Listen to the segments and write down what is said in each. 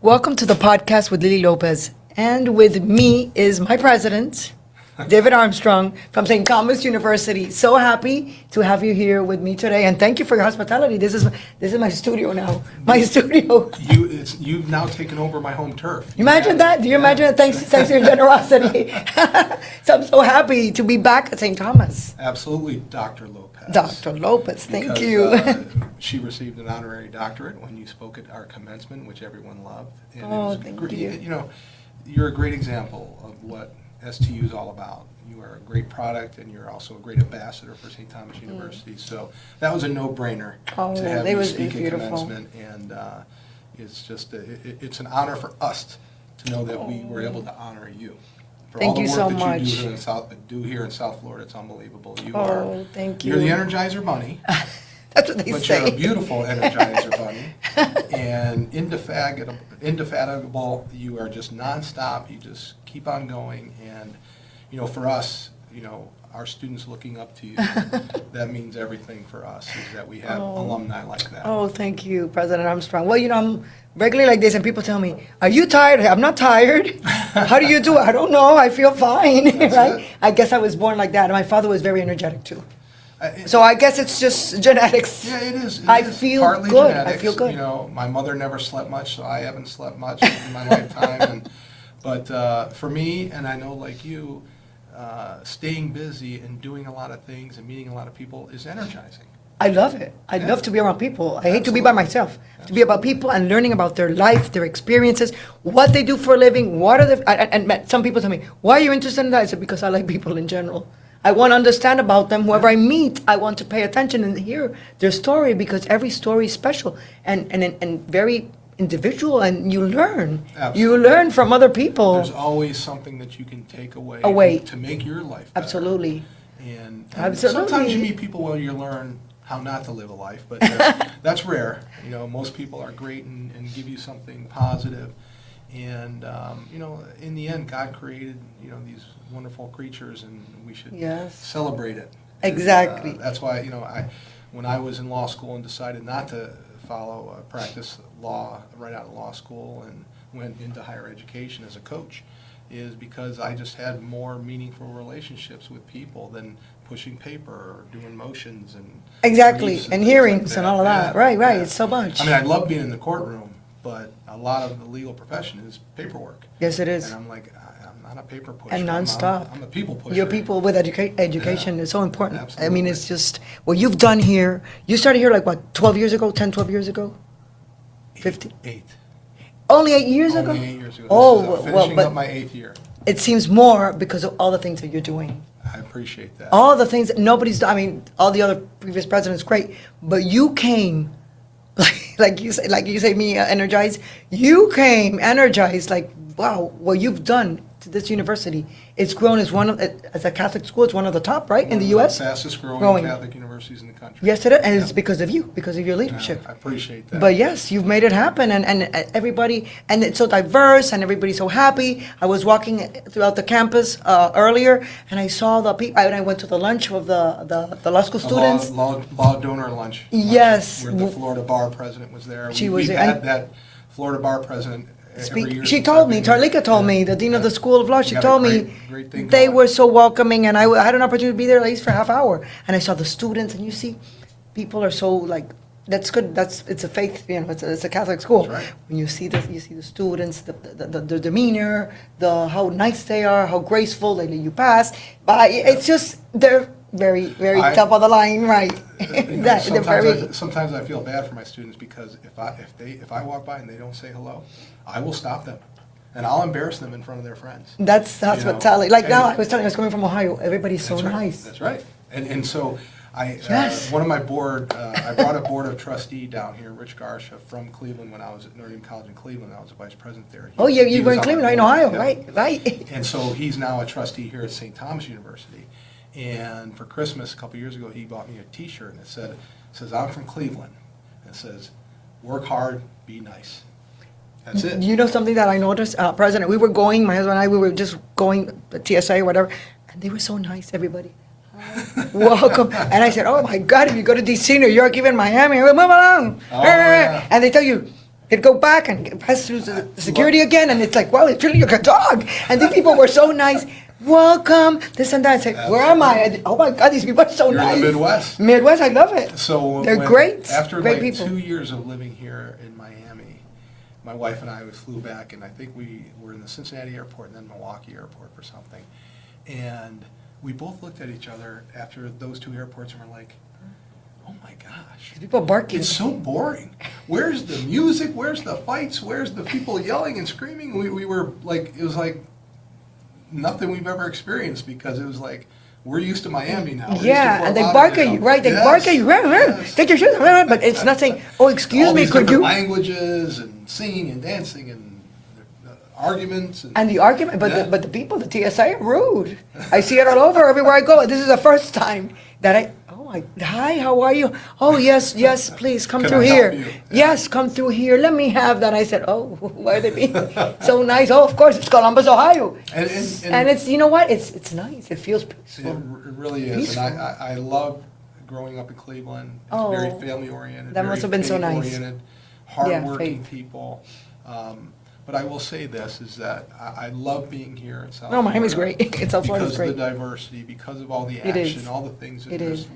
Welcome to the podcast with Lily Lopez. And with me is my president, David Armstrong from St. Thomas University. So happy to have you here with me today, and thank you for your hospitality. This is my studio now. My studio. You've now taken over my home turf. Imagine that. Do you imagine it? Thanks to your generosity. So I'm so happy to be back at St. Thomas. Absolutely, Dr. Lopez. Dr. Lopez, thank Because, you. She received an honorary doctorate when you spoke at our commencement, which everyone loved. And Thank you. You know, you're a great example of what STU is all about. You are a great product, and you're also a great ambassador for St. Thomas University. So that was a no-brainer to have you speak at commencement, and it's just it's an honor for us to know that we were able to honor you. For Thank all the you work so that much. you do here in South Florida, it's unbelievable. Thank you. You're the Energizer Bunny. That's what they But say. you're a beautiful Energizer Bunny, and indefatigable. You are just nonstop. You just keep on going, and for us, our students looking up to you. That means everything for us. Is that we have alumni like that. Oh, thank you, President Armstrong. Well, I'm regularly like this, and people tell me, "Are you tired?" I'm not tired. How do you do it? I don't know. I feel fine, right? I guess I was born like that. And my father was very energetic too. So I guess it's just genetics. Yeah, it is. I feel partly good. Genetics. I feel good. My mother never slept much, so I haven't slept much in my lifetime. But for me, and I know like you, staying busy and doing a lot of things and meeting a lot of people is energizing. I love it. I love to be around people. I hate to be by myself. To be about people and learning about their life, their experiences, what they do for a living, what are the... And some people tell me, why are you interested in that? I said, because I like people in general. I want to understand about them. Whoever I meet, I want to pay attention and hear their story, because every story is special and very individual, and you learn. Absolutely. You learn from other people. There's always something that you can take away to make your life better. Absolutely. And Absolutely. sometimes you meet people where you learn how not to live a life, but that's rare. Most people are great and give you something positive. And, in the end, God created, these wonderful creatures, and we should celebrate it. Exactly. That's why, when I was in law school and decided not to practice law right out of law school and went into higher education as a coach, is because I just had more meaningful relationships with people than pushing paper or doing motions and Exactly, and hearings like and all of that. Yeah, Right, yeah. it's so much. I mean, I love being in the courtroom, but a lot of the legal profession is paperwork. Yes, it is. And I'm like, I'm not a paper pusher. And nonstop. I'm a people pusher. Your people with education is so important. Absolutely. I mean, it's just what you've done here. You started here like what, 12 years ago, 10, 12 years ago? 15? Eight. Only 8 years ago? Only 8 years ago. Oh, Finishing up my 8th year. It seems more because of all the things that you're doing. I appreciate that. All the things that nobody's done. I mean, all the other previous presidents, great. But you came, like you say, me energized. You came energized, like, wow, what you've done to this university. It's grown as as a Catholic school, it's one of the top, right, in the U.S.? Fastest growing Catholic universities in the country. Yes, it is, and it's because of you, because of your leadership. I appreciate that. But yes, you've made it happen, and everybody, and it's so diverse, and everybody's so happy. I was walking throughout the campus earlier, and I saw the people, and I went to the lunch of the law school students. Law donor lunch. Yes. Where the Florida bar president was there. She was We've there. had that Florida bar president every year. She since told I've me, been here. Tarlika told me, the dean of the School of Law, she got a told me great thing they going. were so welcoming, and I had an opportunity to be there at least for a half hour, and I saw the students, and you see, people are so like, that's good. It's a faith, it's a Catholic school. That's right. When you see the students, the demeanor, how nice they are, how graceful they let you pass. But it's just they're very, very top of the line, right? Sometimes I feel bad for my students, because if I walk by and they don't say hello, I will stop them, and I'll embarrass them in front of their friends. That's what Tally. Like now, I was coming from Ohio. Everybody's so That's right. nice. That's right. And so Yes. one of my board, I brought a board of trustee down here, Rich Garsha, from Cleveland when I was at Notre Dame College in Cleveland. I was a vice president there. Oh, yeah, you He were was in on Cleveland, my right, in board. Ohio, Yeah. right. And so he's now a trustee here at St. Thomas University. And for Christmas a couple years ago, he bought me a T-shirt, and it says, "I'm from Cleveland." And it says, "Work hard, be nice." That's it. You know something that I noticed, President, my husband and I, we were just going, TSA or whatever, and they were so nice, everybody. Welcome. And I said, oh my God, if you go to DC, New York, even Miami, move along. Oh, yeah. And they tell you, It'd go back and pass through the security again, and it's like, wow, it's really like a dog. And these people were so nice. Welcome, this and that. I said, where am I? Oh my God, these people are so You're nice. in the Midwest. Midwest, I love it. So they're great. After great like people. 2 years of living here in Miami, my wife and I flew back, and I think we were in the Cincinnati airport and then Milwaukee airport for something. And we both looked at each other after those two airports and were like, oh my gosh. People barking. It's so boring. Where's the music? Where's the fights? Where's the people yelling and screaming? We were like, it was like nothing we've ever experienced, because it was like, we're used to Miami now. We're used to Yeah, Fort and they Lauderdale. bark at you, right? They Yes, bark at you. yes. Take your shoes off. But it's nothing. Oh, excuse All me, these could different you? languages and singing and dancing and arguments. And the argument, Yeah. but the people, the TSA are rude. I see it all over everywhere I go. This is the first time that hi, how are you? Oh, yes, please, come Can through I help here. you? Yes, come through here. Let me have that. I said, oh, why are they being so nice? Oh, of course, it's Columbus, Ohio. And it's, you know what? It's nice. It feels It peaceful. really is. Peaceful. And I love growing up in Cleveland. It's Oh, very family-oriented. that must have been so nice. Faith-oriented, hardworking faith. people. But I will say this, is that I love being here in South No, Miami's Florida great. It's South Florida's because of great. the diversity, because of all the It is. action, all the things that It there's, is.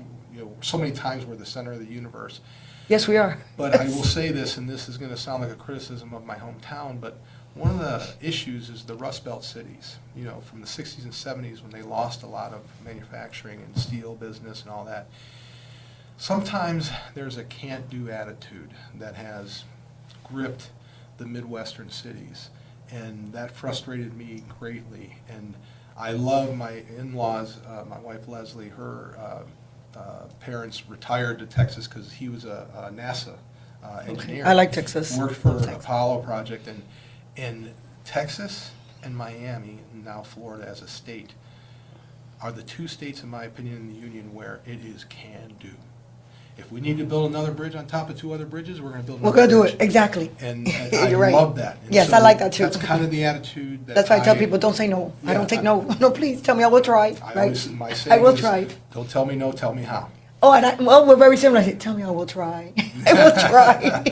so many times we're the center of the universe. Yes, we are. But I will say this, and this is going to sound like a criticism of my hometown, but one of the issues is the Rust Belt cities, from the 60s and 70s, when they lost a lot of manufacturing and steel business and all that. Sometimes there's a can't-do attitude that has gripped the Midwestern cities, and that frustrated me greatly. And I love my in-laws, my wife Leslie, her parents retired to Texas because he was a NASA engineer. I like Texas. Worked for Love an Texas. Apollo project, and Texas and Miami, and now Florida as a state, are the two states, in my opinion, in the union where it is can-do. If we need to build another bridge on top of two other bridges, we're going to build We're another going to do bridge. it, exactly. And I You're right. love that. And Yes, so I like that too. That's kind of the attitude that That's why I tell people, don't say no. I Yeah, don't take no. No, please, tell me, I will try. I Right? always, my I saying will is, try. don't tell me no, tell me how. Oh, and well, we're very similar. I say, tell me, I will try. I will try.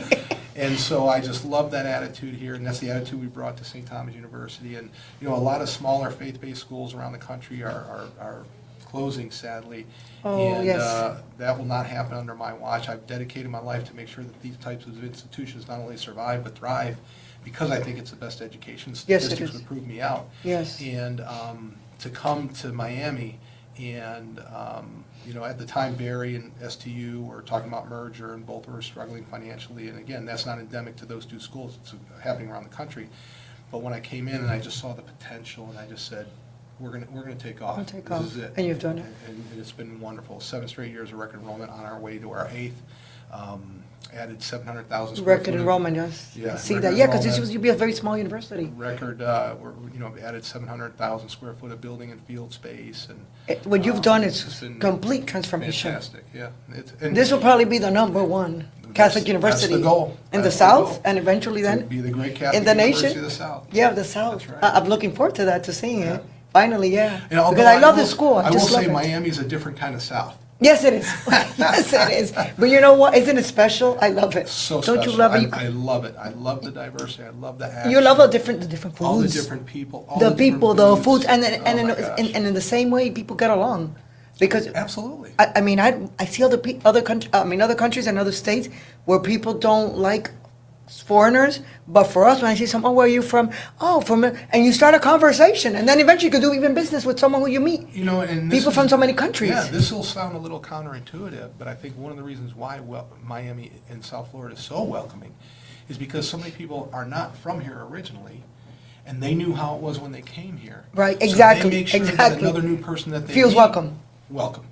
And so I just love that attitude here, and that's the attitude we brought to St. Thomas University. And, a lot of smaller faith-based schools around the country are closing, sadly. Oh, And yes. that will not happen under my watch. I've dedicated my life to make sure that these types of institutions not only survive but thrive, because I think it's the best education. Yes, it Statistics is. would prove me out. Yes. And to come to Miami and, at the time Barry and STU were talking about merger, and both were struggling financially. And again, that's not endemic to those two schools. It's happening around the country. But when I came in and I just saw the potential, and I just said, we're gonna take off. We'll take This off. is it. And you've done it. And it's been wonderful. 7 straight years of record enrollment, on our way to our 8th. Added 700,000 square Record foot of- enrollment, yes. Yeah, I see record that. Yeah, because this enrollment. used to be a very small university. Record, added 700,000 square foot of building and field space, and. What you've done it's is been complete transformation. Fantastic, yeah. And This will probably be the number one Catholic That's university. the goal. In the That's the South, goal. and eventually to then be the great Catholic in the University nation. of the South. Yeah, the South. That's right. I'm looking forward to that, to seeing Yeah. it. Finally, yeah. And although Because I love will- the school. I just will love say it. Miami's a different kind of South. Yes, it is. Yes, it is. But you know what? Isn't it special? I love it. So Don't special. you love it? I love it. I love the diversity. I love the action. You love the different foods. All the different people. All The different people, the foods. foods, and Oh my gosh. in the same way, people get along, because Absolutely. I mean, I see other countries and other states where people don't like foreigners, but for us, when I see someone, oh, where are you from? Oh, and you start a conversation, and then eventually you could do even business with someone who you meet. And this People is- from so many countries. Yeah, this will sound a little counterintuitive, but I think one of the reasons why Miami and South Florida is so welcoming is because so many people are not from here originally, and they knew how it was when they came here. Right, So exactly, they make sure that exactly. another new person that they Feels meet, welcome. welcome.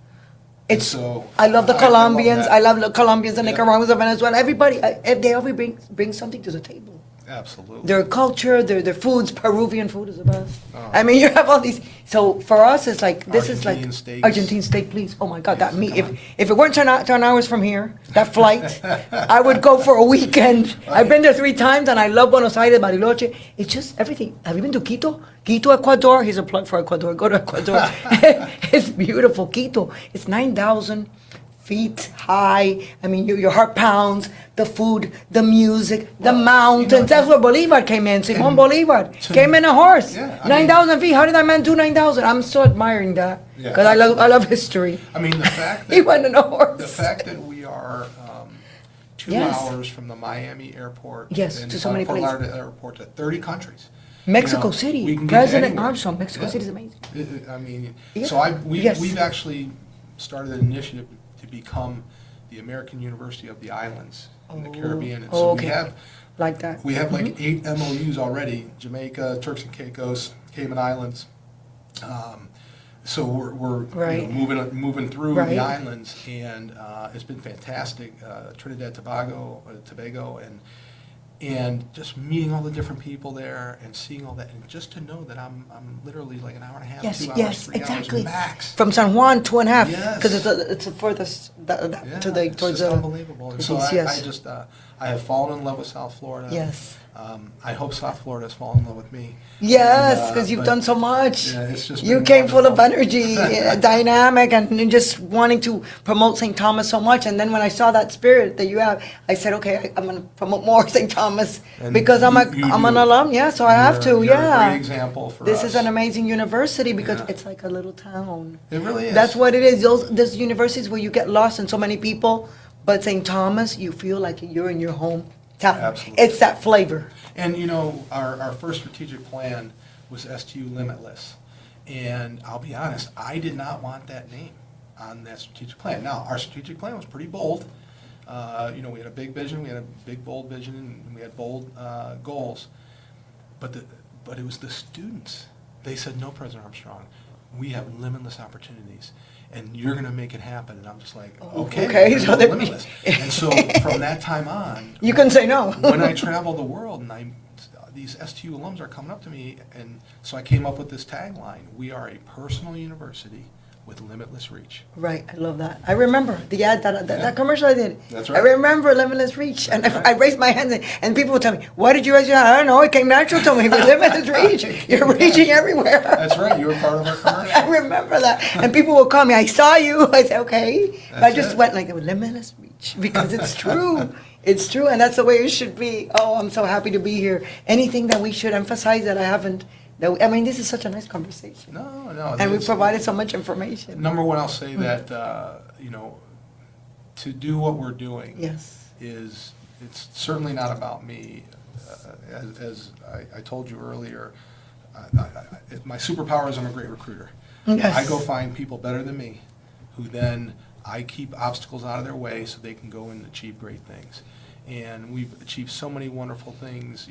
It's. So I love the Colombians. that. I love the Colombians, the Yeah. Nicaraguans, the Venezuela. Everybody, they always bring something to the table. Absolutely. Their culture, their foods, Peruvian food is the best. Oh. I mean, you have all these. So for us, it's like, this is like. Argentine steaks. Argentine steak, please. Oh my God, that Yes, meat. come on. If it weren't 10 hours from here, that flight, I would go for a weekend. I've been there 3 times, and I love Buenos Aires, Bariloche. It's just everything. Have you been to Quito? Quito, Ecuador. Here's a plug for Ecuador. Go to Ecuador. It's beautiful. Quito. It's 9,000 feet high. I mean, your heart pounds, the food, the music, the mountains. That's where Bolivar came in. Simon Bolivar came in a horse. Yeah, 9,000 feet. How did that man do 9,000? I'm so admiring that because I love history. I mean, the fact that he went in a horse. The fact that we are 2 hours from the Miami airport, yes, and to so many Fort places. Lauderdale airport to 30 countries. Mexico City, President Armstrong. Mexico City is amazing. I mean, so we've actually started an initiative to become the American University of the Islands in the Caribbean. And so we have like that. We have like 8 MOUs already: Jamaica, Turks and Caicos, Cayman Islands. So we're moving through the islands, and it's been fantastic. Trinidad, Tobago, and just meeting all the different people there and seeing all that, and just to know that I'm literally like an hour and a half, 2 hours, 3 hours max from San Juan, 2.5, because Yes. it's the furthest towards it's unbelievable. And so I have fallen in love with South Florida. Yes. I hope South Florida has fallen in love with me. Yes, because you've done so much. Yeah, it's just you came full of energy, dynamic, and just wanting to promote St. Thomas so much. And then when I saw that spirit that you have, I said, okay, I'm going to promote more St. Thomas because I'm an alum. Yeah, so I have to. You're a great example for us. This is an amazing university because it's like a little town. It really is. That's what it is. There's universities where you get lost in so many people, but St. Thomas, you feel like you're in your home. Absolutely. It's that flavor. And our first strategic plan was STU Limitless. And I'll be honest, I did not want that name on that strategic plan. Now, our strategic plan was pretty bold. We had a big vision, we had a big, bold vision, and we had bold goals. But it was the students. They said, no, President Armstrong, we have limitless opportunities, and you're going to make it happen. And I'm just like, okay, so limitless. And so from that time on, you couldn't say no. when I travel the world and these STU alums are coming up to me, and so I came up with this tagline: we are a personal university with limitless reach. Right, I love that. I remember the ad, that commercial I did. That's right. I remember limitless reach, and I raised my hand, and people would tell me, "Why did you raise your hand?" I don't know. It came natural to me. With limitless reach, you're reaching everywhere. That's right. You were part of our commercial. I remember that, and people would call me. I saw you. I said, "Okay," but I just went like, "With limitless reach," because it's true. It's true, and that's the way it should be. Oh, I'm so happy to be here. Anything that we should emphasize that I haven't. This is such a nice conversation. No. And we provided so much information. Number one, I'll say that, to do what we're doing it's certainly not about me. As I told you earlier, my superpower is I'm a great recruiter. Yes. I go find people better than me who then I keep obstacles out of their way so they can go and achieve great things. And we've achieved so many wonderful things.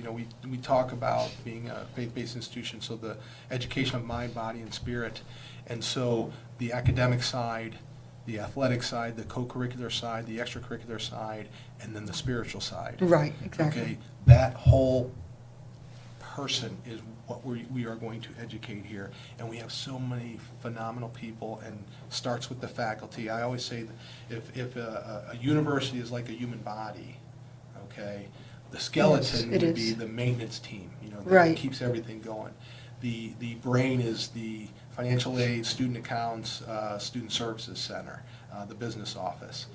We talk about being a faith-based institution, so the education of mind, body, and spirit. And so the academic side, the athletic side, the co-curricular side, the extracurricular side, and then the spiritual side. Right, exactly. Okay, that whole person is what we are going to educate here. And we have so many phenomenal people, and starts with the faculty. I always say that if a university is like a human body, okay, the skeleton would be the maintenance team, that keeps everything going. The brain is the financial aid, student accounts, student services center, the business office.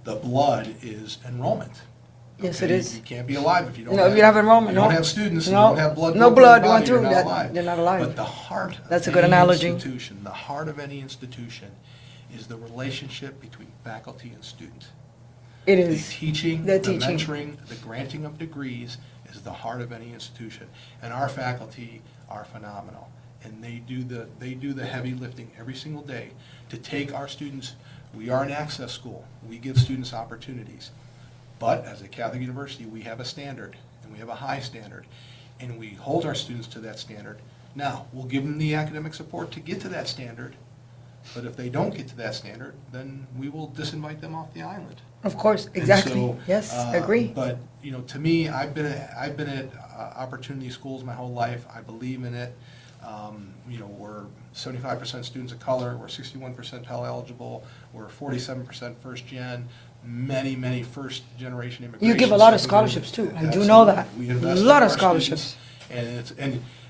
The blood is enrollment. Yes, it is. You can't be alive if you don't. If you have enrollment, you don't have students. No, you don't have blood. No blood going through through that. You're not alive. But the heart. That's a of good any analogy. Institution, the heart of any institution, is the relationship between faculty and student. It is. The teaching, the mentoring, the granting of degrees is the heart of any institution, and our faculty are phenomenal. And they do the heavy lifting every single day to take our students. We are an access school. We give students opportunities. But as a Catholic university, we have a standard, and we have a high standard, and we hold our students to that standard. Now, we'll give them the academic support to get to that standard, but if they don't get to that standard, then we will disinvite them off the island. Of course, exactly. So, yes, I agree. But to me, I've been at opportunity schools my whole life. I believe in it. We're 75% students of color. We're 61% Pell eligible. We're 47% first gen. Many first generation immigrants. You give a lot of scholarships too. I do know that. We invest a lot in of our scholarships. students,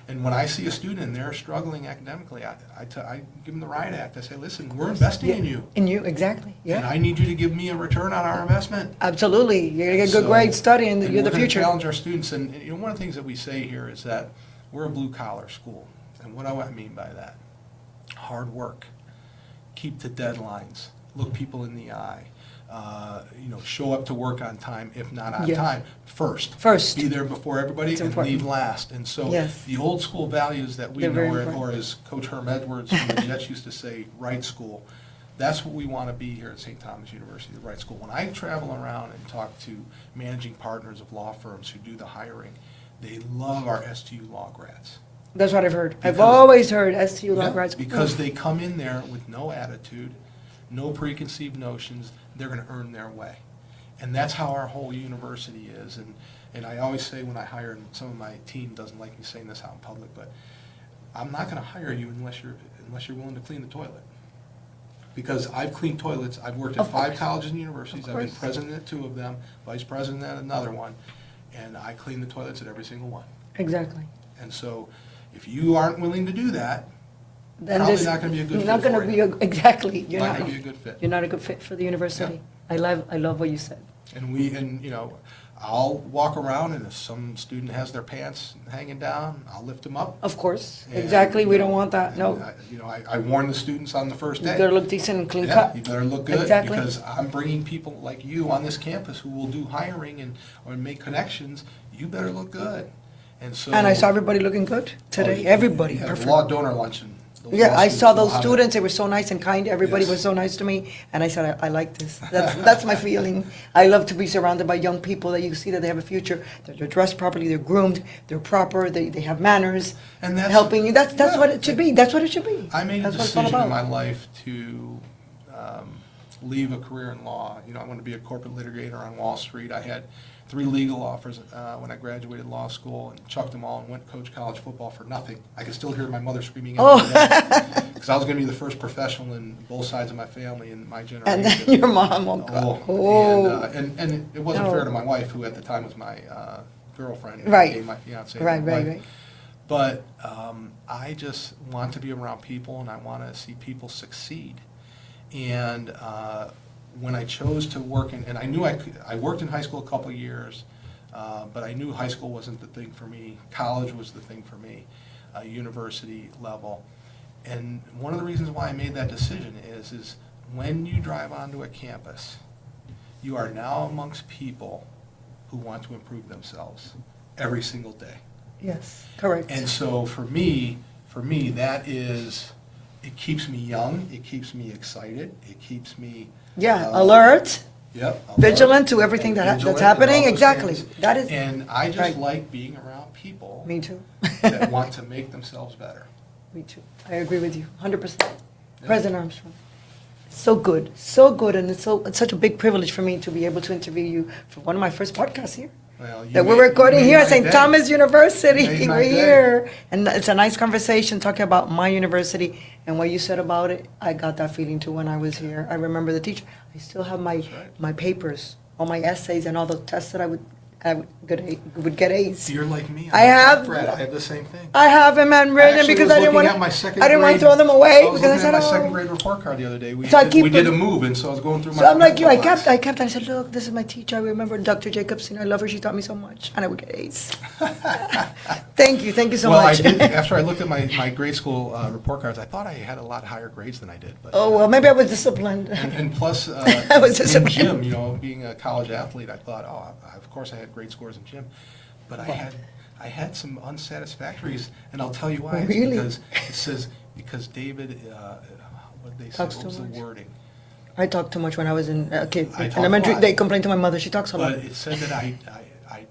and And when I see a student and they're struggling academically, I give them the right act. I say, listen, we're investing in you. In you, exactly. And Yeah. I need you to give me a return on our investment. Absolutely. You're going to get good grades, study, and you're the we're gonna future. challenge our students. And you know, one of the things that we say here is that we're a blue-collar school. And what do I mean by that? Hard work. Keep to deadlines. Look people in the eye. Show up to work on time, if not on Yes. time, first. First. Be there before everybody It's and important. leave last. And so Yes. the old school values that we They're very know, important. or as Coach Herm Edwards from the Jets used to say, right school. That's what we want to be here at St. Thomas University, the right school. When I travel around and talk to managing partners of law firms who do the hiring, they love our STU law grads. That's what I've heard. I've Because- always heard STU law Yeah, grads. because they come in there with no attitude, no preconceived notions, they're going to earn their way. And that's how our whole university is. And I always say when I hire, and some of my team doesn't like me saying this out in public, but I'm not going to hire you unless you're willing to clean the toilet. Because I've cleaned toilets, I've worked at Of 5 course. colleges and universities, I've been course. president at 2 of them, vice president at another one, and I clean the toilets at every single one. Exactly. And so if you aren't willing to do that, Then probably this- not going to be a good fit Not going for to be you. exactly. You're Not not. going to be a good fit. You're not a good fit for the university. Yeah. I love what you said. And I'll walk around, and if some student has their pants hanging down, I'll lift them up. Of course. And, Exactly. We don't want that. and No. I warn the students on the first You day. gotta look decent and clean Yeah, cut. you better look good, Exactly. because I'm bringing people like you on this campus who will do hiring or make connections. You better look good. And so. And I saw everybody looking good today. Everybody. Yeah, Perfect. the law donor luncheon. The Yeah, law I students saw will those have it. students. They were so nice and kind. Everybody Yes. was so nice to me, and I said, I like this. That's my feeling. I love to be surrounded by young people that you see that they have a future. That they're dressed properly, they're groomed, they're proper, they have manners. And that's- helping you. That's yeah. what it should be. That's what it should be. I made a That's what it's all decision in about. my life to leave a career in law. I wanted to be a corporate litigator on Wall Street. I had 3 legal offers when I graduated law school, and chucked them all and went to coach college football for nothing. I can still hear my mother screaming at me because I was going to be the first professional in both sides of my family in my generation. And then your mom won't go. Oh, and it wasn't No. fair to my wife, who at the time was my girlfriend, and Right. became my fiance. Right, my right, wife. right. But I just want to be around people, and I want to see people succeed. And when I chose to work and I knew I worked in high school a couple of years, but I knew high school wasn't the thing for me. College was the thing for me, university level. And one of the reasons why I made that decision is when you drive onto a campus, you are now amongst people who want to improve themselves every single day. Yes, correct. And so for me, that is, it keeps me young, it keeps me excited, it keeps me. Yeah, alert, Yep. vigilant to everything that's Vigilant happening. and all those Exactly. things. That is. And I just right. like being around people Me too. that want to make themselves better. Me too. I agree with you, 100%. Yeah. President Armstrong. So good, and it's such a big privilege for me to be able to interview you for one of my first podcasts here. Well, you That we're made- recording you made here at my St. day. Thomas University. You made my We're day. here. And it's a nice conversation talking about my university and what you said about it. I got that feeling too when I was here. I remember the teacher. I still have right. my papers, all my essays and all the tests that I would get A's. You're like me. I have- Brad, I have the same thing. I have them handwritten Actually because was I didn't looking want at my second I didn't want to grade- throw them away I was because I looking said, at my second oh. grade report card the other day. We So I did, keep we did a it- move, and so I was going through my. So I'm like you. I class. kept. I said, look, this is my teacher. I remember Dr. Jacobson. I love her. She taught me so much, and I would get A's. Thank you so Well, much. I did, after I looked at my grade school report cards, I thought I had a lot higher grades than I did. But, Oh well, maybe I was disciplined. and plus, I was in disappointed. gym, being a college athlete, I thought, of course I had great scores in gym. But I had some unsatisfactories, and I'll tell you why. It's Really? because it says, because David, what did they say? Talks What too was the much. wording? I talked too much when I was in I talk elementary. a lot. They complained to my mother. She talks a lot. But it said that I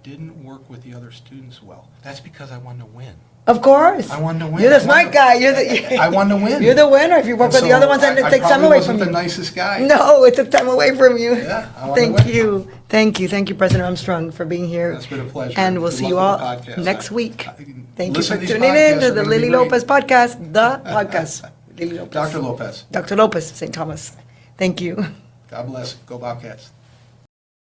didn't work with the other students well. That's because I wanted to win. Of course. I wanted to win. You're the I smart wanted- guy. You're the. I wanted to win. You're the winner. If you work And with the so other ones, then it I takes time probably away from wasn't you. the nicest guy. No, it took time away from you. Yeah, I wanted to Thank win. you. Thank you, President Armstrong, for being here. It's been a pleasure. And we'll Good see you luck all with the podcast. next week. Thank you Listen for to these tuning in podcasts. to They're the gonna be Lily great. Lopez podcast, the podcast. Lily Lopez. Dr. Lopez. Dr. Lopez, St. Thomas. Thank you. God bless. Go Bobcats.